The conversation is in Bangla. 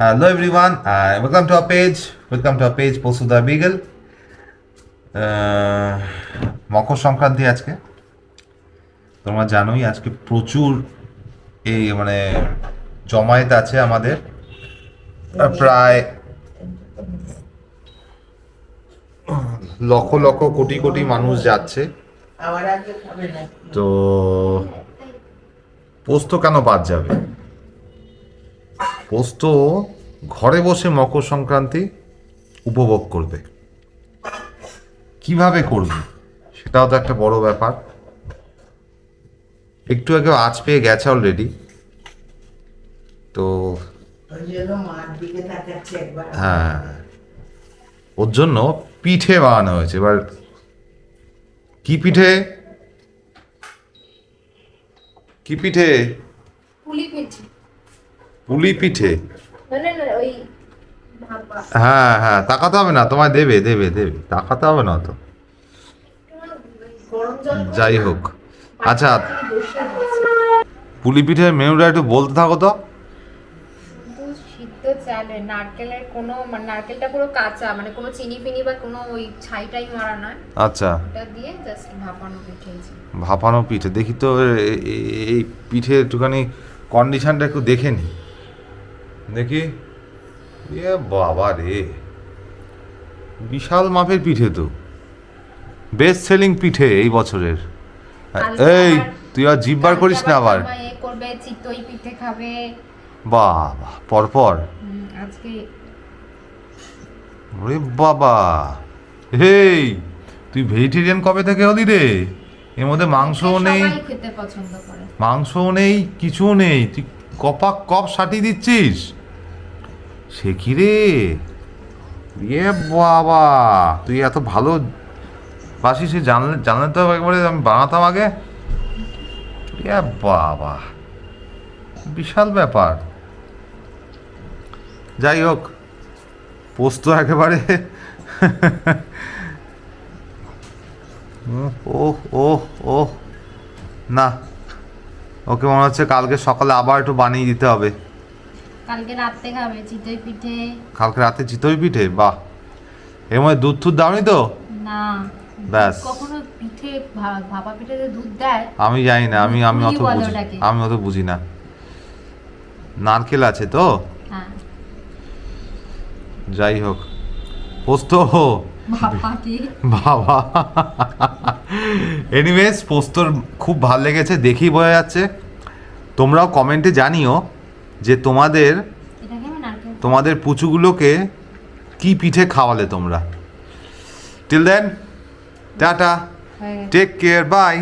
Hello everyone, welcome to our page. Welcome to our page Posuda Beagle. Makar Sankranti আজকে তোমরা জানোই আজকে প্রচুর এই মানে জমায়েত আছে আমাদের প্রায় লক্ষ লক্ষ কোটি কোটি মানুষ যাচ্ছে তো পোস্ত কেন বাদ যাবে পোস্ত ঘরে বসে মকর সংক্রান্তি উপভোগ করবে কিভাবে করবে সেটাও তো একটা বড় ব্যাপার একটু আগে আজ পেয়ে গেছে অলরেডি তো হ্যাঁ ওর জন্য পিঠে বানানো হয়েছে এবার কি পিঠে কি পিঠে পুলি পিঠে হ্যাঁ হ্যাঁ তাকাতে হবে না তোমায় দেবে দেবে দেবে তাকাতে হবে না তো যাই হোক আচ্ছা পুলি পিঠের মেনুটা একটু বলতে থাকো তো সিদ্ধ চালে নারকেলের কোনো নারকেলটা পুরো কাঁচা মানে কোনো চিনি ফিনি বা কোনো ওই ছাইটাই মারা নয় আচ্ছা এটা দিয়ে জাস্ট ভাপানো পিঠে ভাপানো পিঠে দেখি তো এই পিঠে একটুখানি কন্ডিশনটা একটু দেখে নি দেখি এ বাবা রে বিশাল মাপের পিঠে তো বেস্ট সেলিং পিঠে এই বছরের এই তুই আর জিভ বার করিস না আবার করবে চিতই পিঠে খাবে বাবা পরপর আজকে ওরে বাবা হেই তুই ভেজিটেরিয়ান কবে থেকে হলি রে এর মধ্যে মাংসও নেই সবাই খেতে পছন্দ করে মাংসও নেই কিছুও নেই তুই কপাক কপ সাটিয়ে দিচ্ছিস সে কি রে ইয়ে বাবা তুই এত ভালো বাসি সে জানলে তো একবারে আমি বানাতাম আগে ইয়ে বাবা বিশাল ব্যাপার যাই হোক পোস্ত একেবারে ওহ ওহ ওহ না ওকে মনে হচ্ছে কালকে সকালে আবার একটু বানিয়ে দিতে হবে কালকে রাতে খাবে চিতই পিঠে কালকে রাতে চিতই পিঠে বাহ এর মধ্যে দুধ টুধ দাওনি তো না ব্যাস কখনো পিঠে ভাপা পিঠেতে দুধ দেয় আমি জানি না আমি অত পুলি বলে বুঝি ওটাকে। আমি অত বুঝি না নারকেল আছে তো হ্যাঁ যাই হোক পোস্ত ভাপা কি বাবা এনিওয়েজ পোস্তর খুব ভালো লেগেছে দেখেই বোঝা যাচ্ছে তোমরাও কমেন্টে জানিও যে তোমাদের এটাকে আমি নারকেল তোমাদের পুচুগুলোকে কি পিঠে খাওয়ালে তোমরা টিল দেন টাটা হয়ে গেছে। Take care bye